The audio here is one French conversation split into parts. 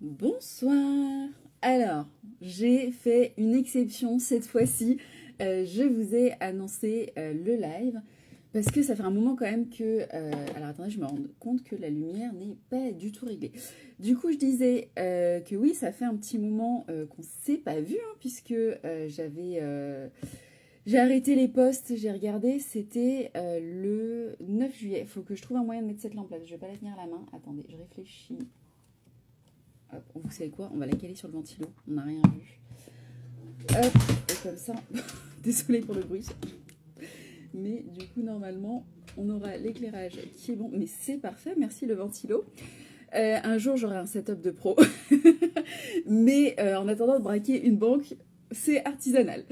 Bonsoir. Alors, j'ai fait une exception cette fois-ci. Je vous ai annoncé le live parce que ça fait un moment quand même que... alors attendez, je me rends compte que la lumière n'est pas du tout réglée. Du coup, je disais que oui, ça fait un petit moment qu'on ne s'est pas vu hein, puisque j'ai arrêté les posts, j'ai regardé, c'était le 9 juillet. Il faut que je trouve un moyen de mettre cette lampe là. Je vais pas la tenir à la main. Attendez, je réfléchis. Hop, vous savez quoi? On va la caler sur le ventilo. On n'a rien vu. Hop, et comme ça. Désolée pour le bruit. Mais du coup, normalement, on aura l'éclairage qui est bon. Mais c'est parfait, merci le ventilo. Un jour, j'aurai un setup de pro. Mais en attendant de braquer une banque, c'est artisanal.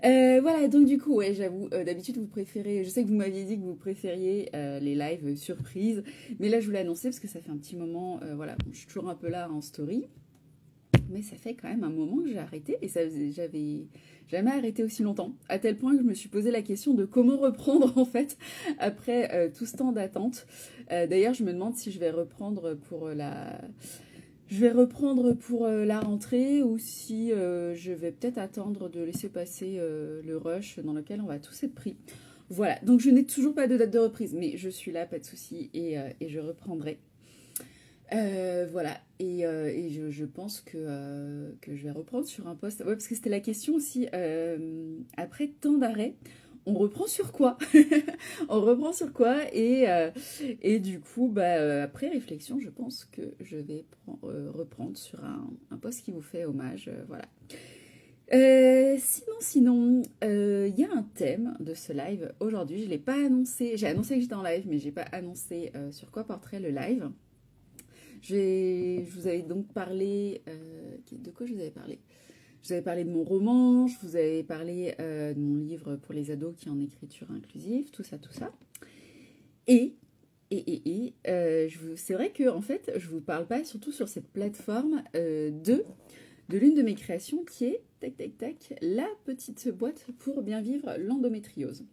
Voilà, donc du coup, ouais, j'avoue, d'habitude, vous préférez... Je sais que vous m'aviez dit que vous préfériez les lives surprises. Mais là, je vous l'ai annoncé parce que ça fait un petit moment. Voilà, bon, je suis toujours un peu là en story. Mais ça fait quand même un moment que j'ai arrêté et j'avais jamais arrêté aussi longtemps. À tel point que je me suis posé la question de comment reprendre en fait après tout ce temps d'attente. D'ailleurs, je me demande si je vais reprendre pour la rentrée ou si je vais peut-être attendre de laisser passer le rush dans lequel on va tous être pris. Voilà, donc je n'ai toujours pas de date de reprise, mais je suis là, pas de souci, et je reprendrai. Voilà, et je pense que je vais reprendre sur un poste. Ouais, parce que c'était la question aussi, après tant d'arrêts, on reprend sur quoi? On reprend sur quoi? Et du coup, après réflexion, je pense que je vais reprendre sur un poste qui vous fait hommage. Voilà. Sinon, il y a un thème de ce live aujourd'hui. Je ne l'ai pas annoncé. J'ai annoncé que j'étais en live, mais je n'ai pas annoncé sur quoi porterait le live. Je vous avais donc parlé... de quoi je vous avais parlé? Je vous avais parlé de mon roman, je vous avais parlé de mon livre pour les ados qui est en écriture inclusive, tout ça, tout ça. Et, c'est vrai que en fait, je vous parle pas surtout sur cette plateforme de l'une de mes créations qui est, tac, tac, tac, la petite boîte pour bien vivre l'endométriose.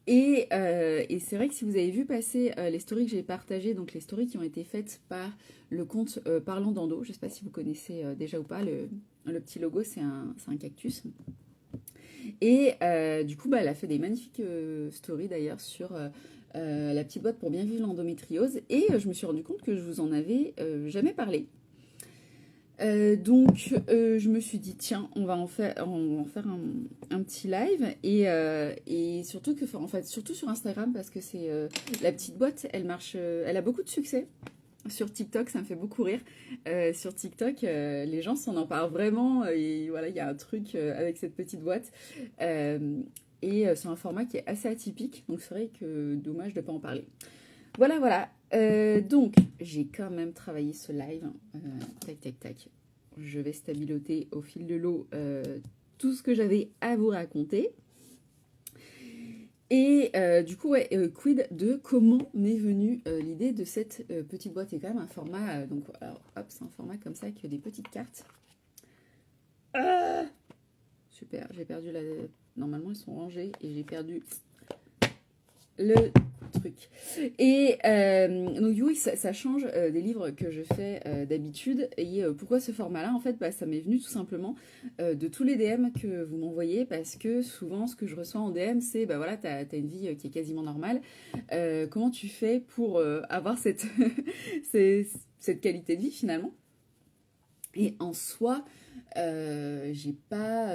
Et c'est vrai que si vous avez vu passer les stories que j'ai partagées, donc les stories qui ont été faites par le compte Parlant d'Endo, je ne sais pas si vous connaissez déjà ou pas, le petit logo, c'est un cactus. Et du coup, elle a fait des magnifiques stories d'ailleurs sur la petite boîte pour bien vivre l'endométriose. Et je me suis rendu compte que je vous en avais jamais parlé. Donc, je me suis dit, tiens, on va en faire un petit live et surtout que, en fait, surtout sur Instagram parce que c'est la petite boîte, elle marche, elle a beaucoup de succès. Sur TikTok, ça me fait beaucoup rire. Sur TikTok, les gens s'en emparent vraiment et voilà, il y a un truc avec cette petite boîte. C'est un format qui est assez atypique, donc c'est vrai que dommage de ne pas en parler. Voilà, voilà. Donc, j'ai quand même travaillé ce live. Tac, tac, tac. Je vais stabiloter au fil de l'eau tout ce que j'avais à vous raconter. Et du coup, ouais, quid de comment m'est venue l'idée de cette petite boîte. C'est quand même un format, donc alors, hop, c'est un format comme ça avec des petites cartes. Ah super, j'ai perdu la... Normalement, ils sont rangés et j'ai perdu le truc. Et donc oui, ça change des livres que je fais d'habitude. Et pourquoi ce format-là? En fait, ça m'est venu tout simplement de tous les DM que vous m'envoyez parce que souvent, ce que je reçois en DM, c'est voilà, t'as une vie qui est quasiment normale. Comment tu fais pour avoir cette, cette qualité de vie finalement? Et en soi, j'ai pas...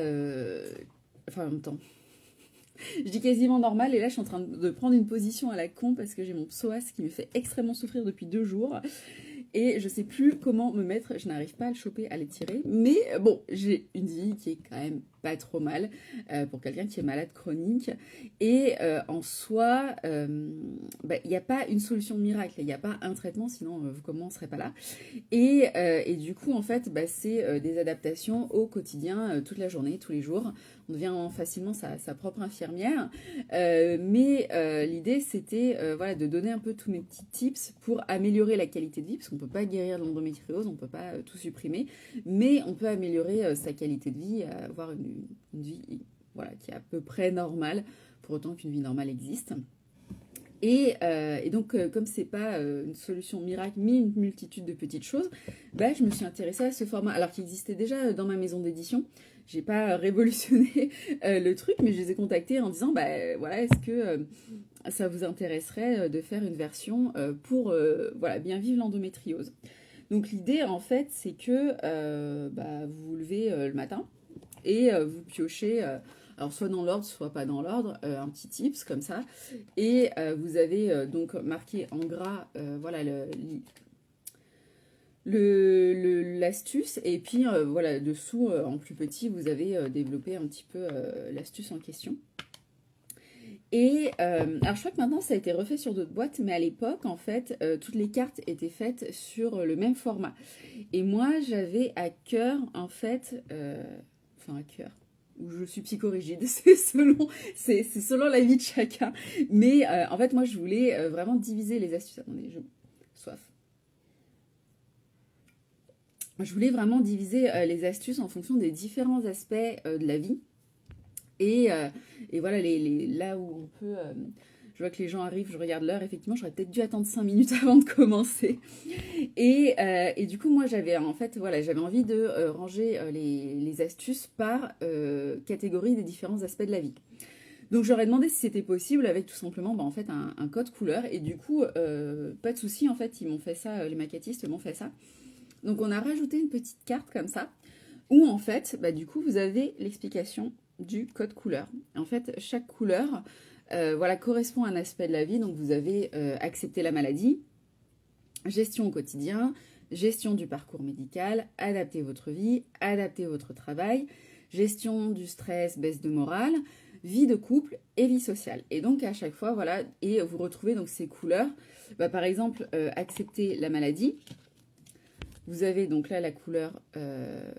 Enfin, en même temps, je dis quasiment normal et là je suis en train de prendre une position à la con parce que j'ai mon psoas qui me fait extrêmement souffrir depuis 2 jours et je sais plus comment me mettre, je n'arrive pas à le choper, à l'étirer, mais bon, j'ai une vie qui est quand même pas trop mal pour quelqu'un qui est malade chronique et en soi, il n'y a pas une solution miracle, il n'y a pas un traitement, sinon vous comment on serait pas là. Et du coup, en fait, c'est des adaptations au quotidien, toute la journée, tous les jours. On devient facilement sa propre infirmière. Mais l'idée, c'était voilà, de donner un peu tous mes petits tips pour améliorer la qualité de vie, parce qu'on ne peut pas guérir l'endométriose, on ne peut pas tout supprimer, mais on peut améliorer sa qualité de vie, avoir une vie voilà, qui est à peu près normale, pour autant qu'une vie normale existe. Et donc, comme c'est pas une solution miracle, mais une multitude de petites choses, bah, je me suis intéressée à ce format, alors qu'il existait déjà dans ma maison d'édition. J'ai pas révolutionné le truc, mais je les ai contactés en disant, bah voilà, est-ce que ça vous intéresserait de faire une version pour voilà, bien vivre l'endométriose. Donc l'idée, en fait, c'est que bah, vous vous levez le matin et vous piochez, alors soit dans l'ordre, soit pas dans l'ordre, un petit tips comme ça. Et vous avez donc marqué en gras voilà, l'astuce. Et puis voilà, dessous, en plus petit, vous avez développé un petit peu l'astuce en question. Et alors je crois que maintenant ça a été refait sur d'autres boîtes, mais à l'époque en fait toutes les cartes étaient faites sur le même format. Et moi j'avais à cœur en fait, enfin à cœur, où je suis psychorigide, c'est selon la vie de chacun. Mais en fait moi je voulais vraiment diviser les astuces. Attendez, j'ai soif. Je voulais vraiment diviser les astuces en fonction des différents aspects de la vie. Et voilà, là où on peut... je vois que les gens arrivent, je regarde l'heure. Effectivement, j'aurais peut-être dû attendre 5 minutes avant de commencer. Et du coup, moi, j'avais en fait, voilà, j'avais envie de ranger les astuces par catégorie des différents aspects de la vie. Donc, j'aurais demandé si c'était possible avec tout simplement bah, en fait, un code couleur. Et du coup, pas de souci, en fait, ils m'ont fait ça, les maquettistes m'ont fait ça. Donc, on a rajouté une petite carte comme ça, où en fait, bah, du coup, vous avez l'explication du code couleur. En fait, chaque couleur voilà, correspond à un aspect de la vie. Donc, vous avez accepté la maladie, gestion au quotidien, gestion du parcours médical, adapter votre vie, adapter votre travail, gestion du stress, baisse de morale, vie de couple et vie sociale. Et donc, à chaque fois, voilà, et vous retrouvez donc ces couleurs. Bah, par exemple, accepter la maladie. Vous avez donc là la couleur... une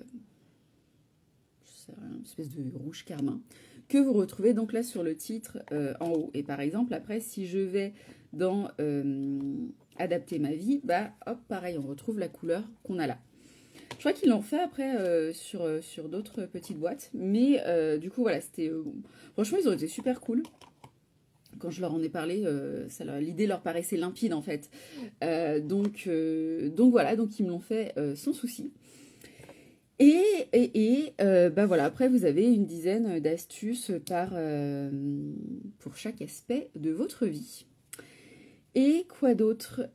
espèce de rouge carmin, que vous retrouvez donc là sur le titre en haut. Et par exemple, après, si je vais dans adapter ma vie, bah hop, pareil, on retrouve la couleur qu'on a là. Je crois qu'ils l'ont fait après sur d'autres petites boîtes, mais du coup, voilà, c'était... franchement, ils ont été super cool. Quand je leur en ai parlé, l'idée leur paraissait limpide en fait. Donc voilà, donc ils me l'ont fait sans souci. Bah voilà, après vous avez une dizaine d'astuces pour chaque aspect de votre vie. Et quoi d'autre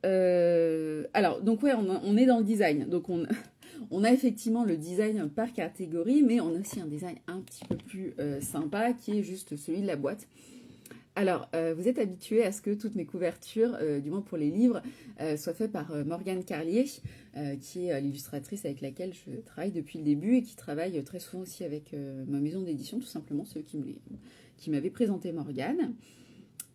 alors, donc ouais, on est dans le design. Donc on a effectivement le design par catégorie, mais on a aussi un design un petit peu plus sympa qui est juste celui de la boîte. Alors, vous êtes habitué à ce que toutes mes couvertures, du moins pour les livres, soient faites par Morgane Carlier, qui est l'illustratrice avec laquelle je travaille depuis le début et qui travaille très souvent aussi avec ma maison d'édition, tout simplement, ceux qui m'avaient présenté Morgane.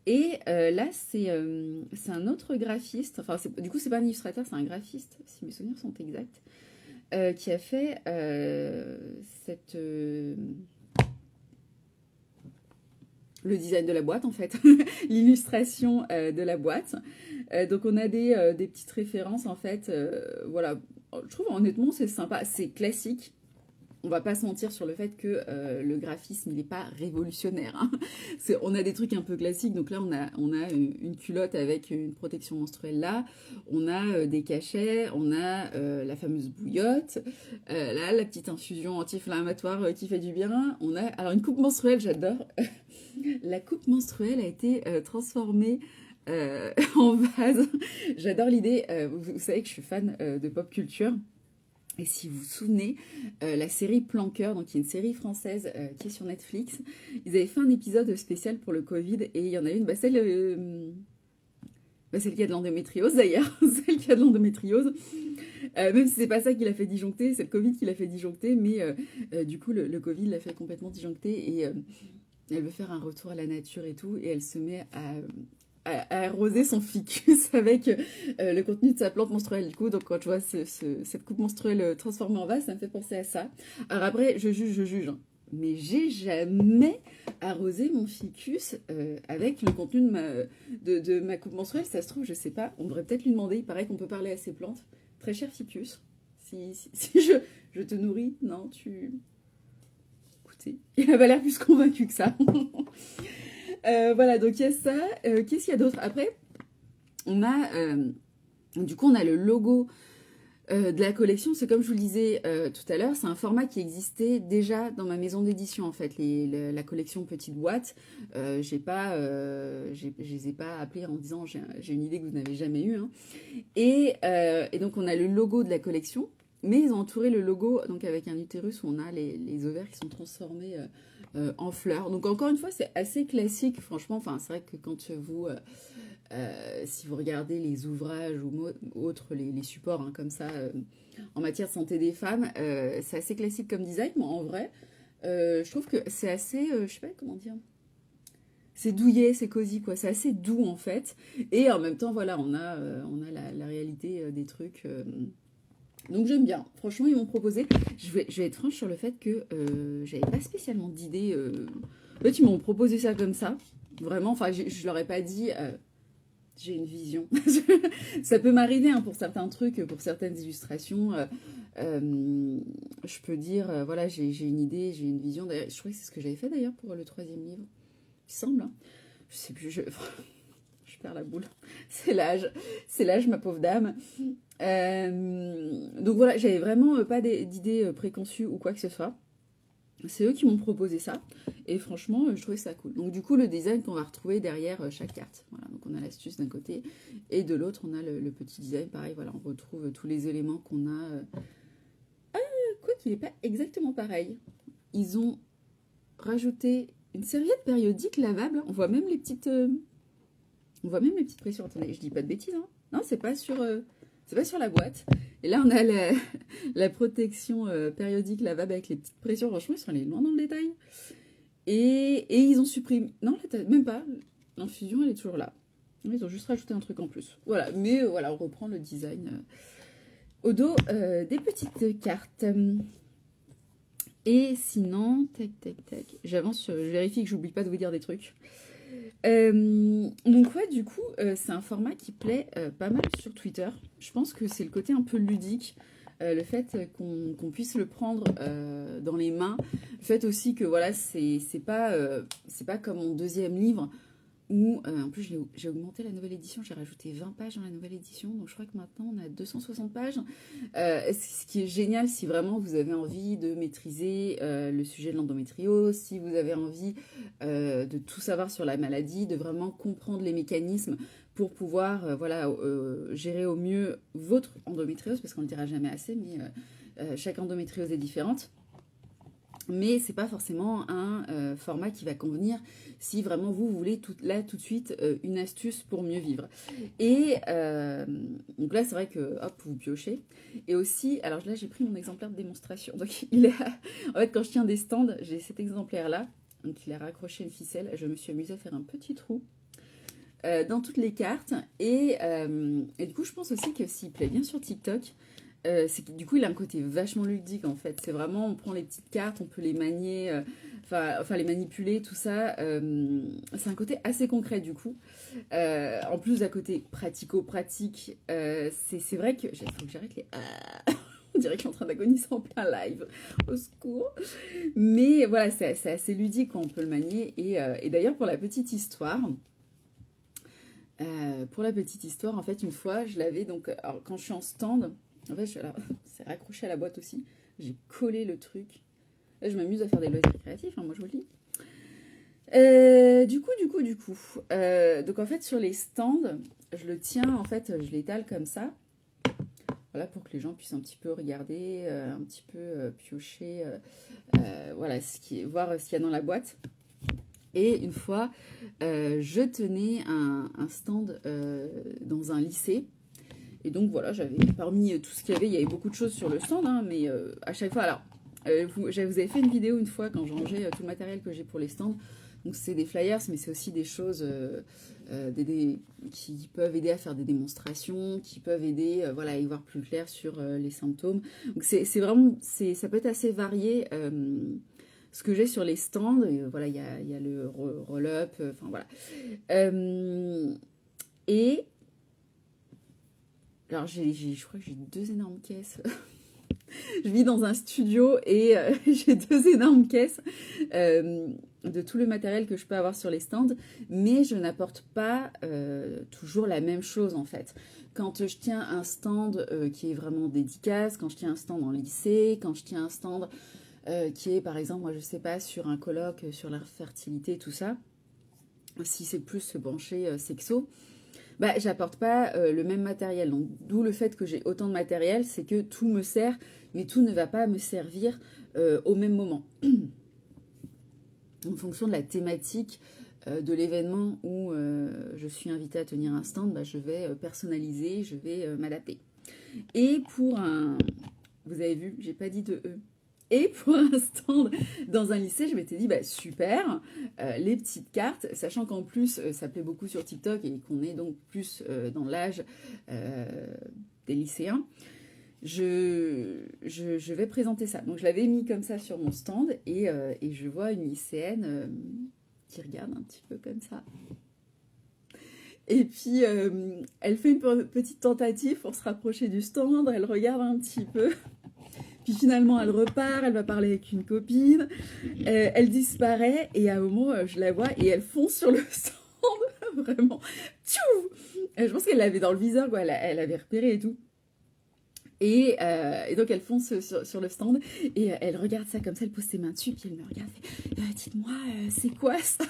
Et là, c'est un autre graphiste, enfin, du coup, c'est pas un illustrateur, c'est un graphiste, si mes souvenirs sont exacts, qui a fait cette... le design de la boîte en fait, l'illustration de la boîte. Donc on a des petites références en fait, voilà, je trouve honnêtement c'est sympa, c'est classique. On va pas se mentir sur le fait que le graphisme il n'est pas révolutionnaire. Hein. On a des trucs un peu classiques, donc là on a une culotte avec une protection menstruelle là, on a des cachets, on a la fameuse bouillotte, là la petite infusion anti-inflammatoire qui fait du bien, on a alors une coupe menstruelle, j'adore. La coupe menstruelle a été transformée en vase. J'adore l'idée. Vous savez que je suis fan de pop culture. Et si vous vous souvenez, la série Planqueur, donc qui est une série française qui est sur Netflix, ils avaient fait un épisode spécial pour le Covid et il y en a une, celle qui a de l'endométriose d'ailleurs, celle qui a de l'endométriose. Même si c'est pas ça qui l'a fait disjoncter, c'est le Covid qui l'a fait disjoncter, mais du coup le Covid l'a fait complètement disjoncter et elle veut faire un retour à la nature et tout, et elle se met à arroser son ficus avec le contenu de sa plante menstruelle. Du coup, donc quand je vois cette coupe menstruelle transformée en vase, ça me fait penser à ça. Alors après, je juge, hein. Mais j'ai jamais arrosé mon ficus avec le contenu de ma coupe menstruelle. Ça se trouve, je sais pas. On devrait peut-être lui demander. Il paraît qu'on peut parler à ces plantes. Très cher ficus. Si je te nourris, non, tu... Il avait l'air plus convaincu que ça. Voilà, donc il y a ça. Qu'est-ce qu'il y a d'autre? Après, on a... du coup, on a le logo de la collection. C'est comme je vous le disais tout à l'heure, c'est un format qui existait déjà dans ma maison d'édition, en fait. La collection Petite Boîte, je les ai pas appelés en disant j'ai une idée que vous n'avez jamais eue, hein. Et donc, on a le logo de la collection. Mais ils ont entouré le logo donc avec un utérus où on a les ovaires qui sont transformés en fleurs. Donc encore une fois, c'est assez classique, franchement. Enfin, c'est vrai que quand vous, si vous regardez les ouvrages ou autres, les supports hein, comme ça, en matière de santé des femmes, c'est assez classique comme design. Mais en vrai, je trouve que c'est assez, je sais pas comment dire. C'est douillet, c'est cosy, quoi. C'est assez doux, en fait. Et en même temps, voilà, on a la réalité des trucs. Donc j'aime bien. Franchement, ils m'ont proposé. Je vais être franche sur le fait que j'avais pas spécialement d'idée. En fait, ils m'ont proposé ça comme ça. Vraiment, enfin, je leur ai pas dit j'ai une vision. Ça peut m'arriver hein, pour certains trucs, pour certaines illustrations. Je peux dire voilà, j'ai une idée, j'ai une vision. D'ailleurs, je crois que c'est ce que j'avais fait d'ailleurs pour le troisième livre. Il semble. Hein. Je sais plus. Je perds la boule. C'est l'âge, ma pauvre dame. Donc voilà, j'avais vraiment pas d'idées préconçues ou quoi que ce soit. C'est eux qui m'ont proposé ça. Et franchement, je trouvais ça cool. Donc du coup, le design qu'on va retrouver derrière chaque carte. Voilà, donc on a l'astuce d'un côté. Et de l'autre, on a le petit design. Pareil, voilà, on retrouve tous les éléments qu'on a. Quoi qu'il n'est pas exactement pareil. Ils ont rajouté une serviette périodique lavable. On voit même les petites... On voit même les petites pressions. Attendez, je dis pas de bêtises, hein. Non, c'est pas sur la boîte. Et là, on a la protection périodique lavable avec les petites pressions. Franchement, ils sont allés loin dans le détail. Et ils ont supprimé... Non, même pas. L'infusion, elle est toujours là. Ils ont juste rajouté un truc en plus. Voilà, mais voilà, on reprend le design au dos des petites cartes. Et sinon, tac. J'avance, je vérifie que j'oublie pas de vous dire des trucs. Donc ouais, du coup, c'est un format qui plaît pas mal sur Twitter. Je pense que c'est le côté un peu ludique, le fait qu'on puisse le prendre dans les mains. Le fait aussi que voilà, c'est pas comme mon deuxième livre où, en plus j'ai augmenté la nouvelle édition, j'ai rajouté 20 pages dans la nouvelle édition, donc je crois que maintenant on a 260 pages. Ce qui est génial si vraiment vous avez envie de maîtriser le sujet de l'endométriose, si vous avez envie de tout savoir sur la maladie, de vraiment comprendre les mécanismes pour pouvoir gérer au mieux votre endométriose, parce qu'on ne le dira jamais assez, mais chaque endométriose est différente. Mais c'est pas forcément un format qui va convenir si vraiment vous voulez tout de suite une astuce pour mieux vivre. Et donc là c'est vrai que hop vous piochez. Et aussi, alors là j'ai pris mon exemplaire de démonstration. Donc en fait quand je tiens des stands, j'ai cet exemplaire là. Donc il est raccroché une ficelle. Je me suis amusée à faire un petit trou dans toutes les cartes. Et du coup je pense aussi que s'il plaît bien sur TikTok, c'est que du coup il a un côté vachement ludique en fait. C'est vraiment, on prend les petites cartes, on peut les manier, enfin les manipuler, tout ça. C'est un côté assez concret du coup. En plus d'un côté pratico-pratique, c'est vrai que... Il faut que j'arrête les... On dirait que je suis en train d'agoniser en plein live. Au secours. Mais voilà, c'est assez ludique quand on peut le manier. Et d'ailleurs pour la petite histoire... en fait, une fois, je l'avais donc... Alors, quand je suis en stand... En fait, c'est raccroché à la boîte aussi. J'ai collé le truc. Là, je m'amuse à faire des loisirs créatifs, hein, moi je vous le dis. Du coup. Donc en fait, sur les stands, je le tiens, en fait, je l'étale comme ça. Voilà, pour que les gens puissent un petit peu regarder, un petit peu piocher, voilà, voir ce qu'il y a dans la boîte. Et une fois, je tenais un stand dans un lycée. Et donc voilà, j'avais parmi tout ce qu'il y avait, il y avait beaucoup de choses sur le stand, hein, mais à chaque fois, alors, vous avez fait une vidéo une fois quand je rangeais tout le matériel que j'ai pour les stands. Donc c'est des flyers, mais c'est aussi des choses qui peuvent aider à faire des démonstrations, qui peuvent aider voilà, à y voir plus clair sur les symptômes. Donc c'est vraiment, ça peut être assez varié. Ce que j'ai sur les stands, voilà, il y a le roll-up, enfin voilà. Et alors, je crois que j'ai 2 énormes caisses. Je vis dans un studio et j'ai 2 énormes caisses de tout le matériel que je peux avoir sur les stands, mais je n'apporte pas toujours la même chose en fait. Quand je tiens un stand qui est vraiment dédicace, quand je tiens un stand en lycée, quand je tiens un stand qui est par exemple, moi je sais pas, sur un colloque sur la fertilité, tout ça, si c'est plus branché sexo, bah, j'apporte pas le même matériel. Donc, d'où le fait que j'ai autant de matériel, c'est que tout me sert, mais tout ne va pas me servir au même moment. En fonction de la thématique de l'événement où je suis invitée à tenir un stand, bah, je vais personnaliser, je vais m'adapter. Et pour un... Vous avez vu, j'ai pas dit de E. Et pour un stand dans un lycée, je m'étais dit, bah super, les petites cartes, sachant qu'en plus, ça plaît beaucoup sur TikTok et qu'on est donc plus dans l'âge des lycéens, je vais présenter ça. Donc je l'avais mis comme ça sur mon stand et je vois une lycéenne qui regarde un petit peu comme ça. Et puis, elle fait une petite tentative pour se rapprocher du stand, elle regarde un petit peu. Puis finalement, elle repart, elle va parler avec une copine, elle disparaît, et à un moment, je la vois, et elle fonce sur le stand, vraiment. Tchou. Je pense qu'elle l'avait dans le viseur, quoi, elle avait repéré et tout. Et donc elle fonce sur le stand et elle regarde ça comme ça, elle pose ses mains dessus, puis elle me regarde, fait, dites-moi, c'est quoi ça?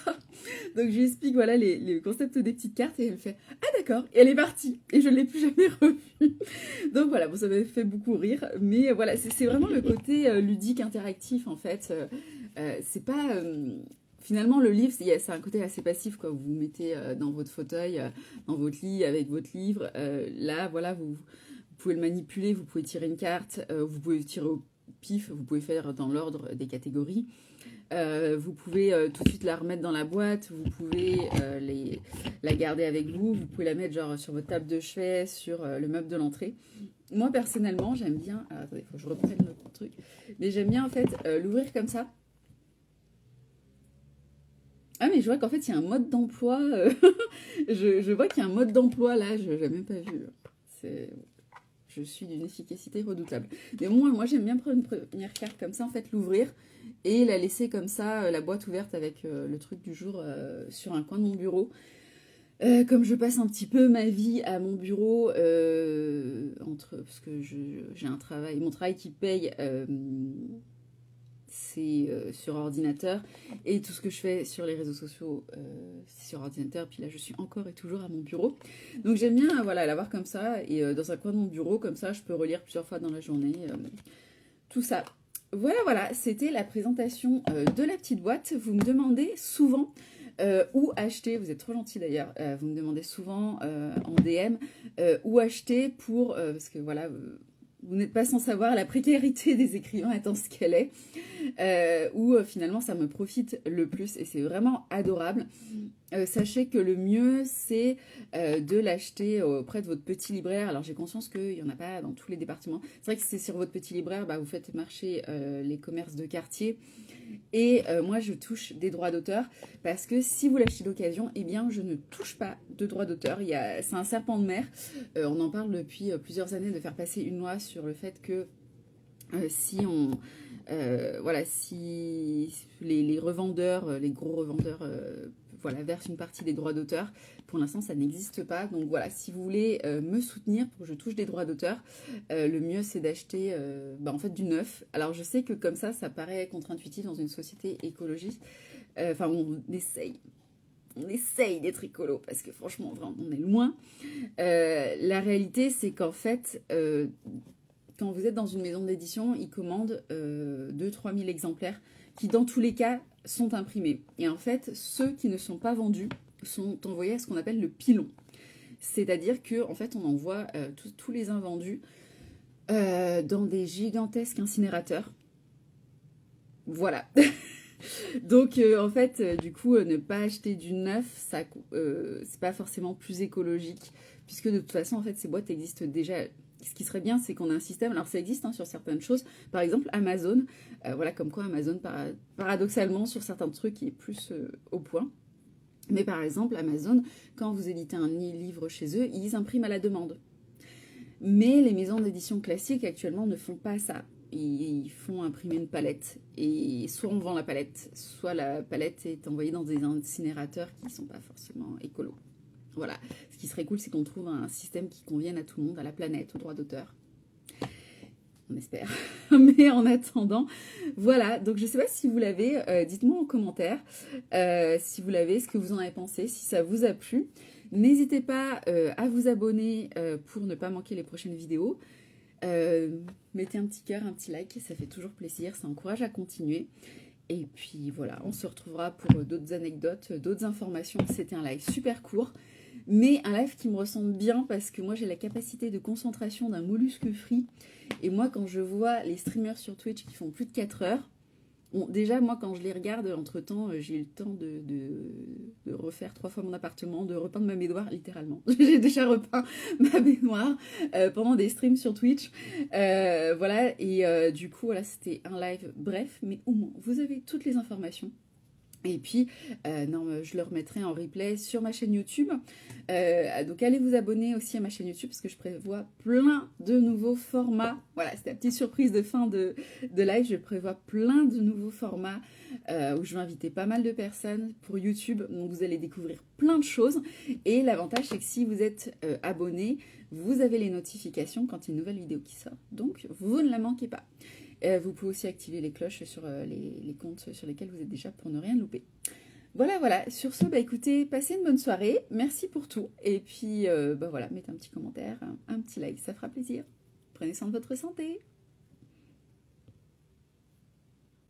Donc je lui explique voilà les concepts des petites cartes et elle fait ah d'accord, et elle est partie et je ne l'ai plus jamais revue. Donc voilà, bon, ça m'avait fait beaucoup rire, mais voilà, c'est vraiment le côté ludique, interactif en fait. C'est pas... Finalement, le livre, c'est un côté assez passif, quoi. Vous vous mettez dans votre fauteuil, dans votre lit, avec votre livre. Là, voilà, vous pouvez le manipuler, vous pouvez tirer une carte, vous pouvez tirer au pif, vous pouvez faire dans l'ordre des catégories. Vous pouvez tout de suite la remettre dans la boîte, vous pouvez la garder avec vous, vous pouvez la mettre genre sur votre table de chevet, sur le meuble de l'entrée. Moi, personnellement, j'aime bien... Ah, attendez, il faut que je reprenne le truc. Mais j'aime bien, en fait, l'ouvrir comme ça. Ah, mais je vois qu'en fait, il y a un mode d'emploi. Je vois qu'il y a un mode d'emploi, là, je n'ai même pas vu. Je suis d'une efficacité redoutable. Mais moi j'aime bien prendre une première carte comme ça, en fait, l'ouvrir et la laisser comme ça, la boîte ouverte avec le truc du jour sur un coin de mon bureau. Comme je passe un petit peu ma vie à mon bureau, parce que j'ai un travail, mon travail qui paye, c'est sur ordinateur, et tout ce que je fais sur les réseaux sociaux, c'est sur ordinateur, puis là je suis encore et toujours à mon bureau. Donc j'aime bien voilà, l'avoir comme ça, et dans un coin de mon bureau, comme ça je peux relire plusieurs fois dans la journée, tout ça. Voilà, c'était la présentation de la petite boîte. Vous me demandez souvent où acheter, vous êtes trop gentil d'ailleurs, vous me demandez souvent en DM où acheter pour, parce que voilà, vous n'êtes pas sans savoir la précarité des écrivains étant ce qu'elle est, où finalement ça me profite le plus et c'est vraiment adorable. Sachez que le mieux c'est de l'acheter auprès de votre petit libraire. Alors j'ai conscience qu'il n'y en a pas dans tous les départements. C'est vrai que c'est sur votre petit libraire, bah, vous faites marcher les commerces de quartier. Et moi je touche des droits d'auteur parce que si vous l'achetez d'occasion, eh bien je ne touche pas de droits d'auteur. C'est un serpent de mer. On en parle depuis plusieurs années de faire passer une loi sur le fait que si les revendeurs, les gros revendeurs versent une partie des droits d'auteur, pour l'instant ça n'existe pas. Donc voilà, si vous voulez me soutenir pour que je touche des droits d'auteur, le mieux c'est d'acheter en fait du neuf. Alors je sais que comme ça paraît contre-intuitif dans une société écologiste. Enfin on essaye d'être écolo parce que franchement on est loin. La réalité c'est qu'en fait quand vous êtes dans une maison d'édition, ils commandent 2-3 000 exemplaires qui, dans tous les cas, sont imprimés. Et en fait, ceux qui ne sont pas vendus sont envoyés à ce qu'on appelle le pilon. C'est-à-dire qu'en fait, on envoie tous les invendus dans des gigantesques incinérateurs. Voilà. Donc, en fait, du coup, ne pas acheter du neuf, c'est pas forcément plus écologique, puisque de toute façon, en fait, ces boîtes existent déjà. Ce qui serait bien, c'est qu'on a un système, alors ça existe sur certaines choses, par exemple Amazon, voilà, comme quoi Amazon, paradoxalement, sur certains trucs, il est plus au point. Mais par exemple, Amazon, quand vous éditez un livre chez eux, ils impriment à la demande. Mais les maisons d'édition classiques, actuellement, ne font pas ça. ils font imprimer une palette. Et soit on vend la palette, soit la palette est envoyée dans des incinérateurs qui ne sont pas forcément écolos. Voilà. Ce qui serait cool, c'est qu'on trouve un système qui convienne à tout le monde, à la planète, aux droits d'auteur. On espère. Mais en attendant, voilà. Donc, je ne sais pas si vous l'avez. Dites-moi en commentaire si vous l'avez, ce que vous en avez pensé, si ça vous a plu. N'hésitez pas à vous abonner pour ne pas manquer les prochaines vidéos. Mettez un petit cœur, un petit like, ça fait toujours plaisir, ça encourage à continuer. Et puis voilà, on se retrouvera pour d'autres anecdotes, d'autres informations. C'était un live super court, mais un live qui me ressemble bien parce que moi j'ai la capacité de concentration d'un mollusque frit. Et moi quand je vois les streamers sur Twitch qui font plus de 4 heures, bon, déjà moi quand je les regarde, entre-temps j'ai eu le temps de refaire 3 fois mon appartement, de repeindre ma baignoire, littéralement. J'ai déjà repeint ma baignoire pendant des streams sur Twitch. Voilà, et du coup voilà, c'était un live bref, mais au moins vous avez toutes les informations. Et puis, je le remettrai en replay sur ma chaîne YouTube. Donc, allez vous abonner aussi à ma chaîne YouTube parce que je prévois plein de nouveaux formats. Voilà, c'était la petite surprise de fin de live. Je prévois plein de nouveaux formats où je vais inviter pas mal de personnes pour YouTube. Donc, vous allez découvrir plein de choses. Et l'avantage, c'est que si vous êtes abonné, vous avez les notifications quand il y a une nouvelle vidéo qui sort. Donc, vous ne la manquez pas. Vous pouvez aussi activer les cloches sur les comptes sur lesquels vous êtes déjà pour ne rien louper. Voilà. Sur ce, écoutez, passez une bonne soirée. Merci pour tout. Et puis, voilà, mettez un petit commentaire, un petit like, ça fera plaisir. Prenez soin de votre santé.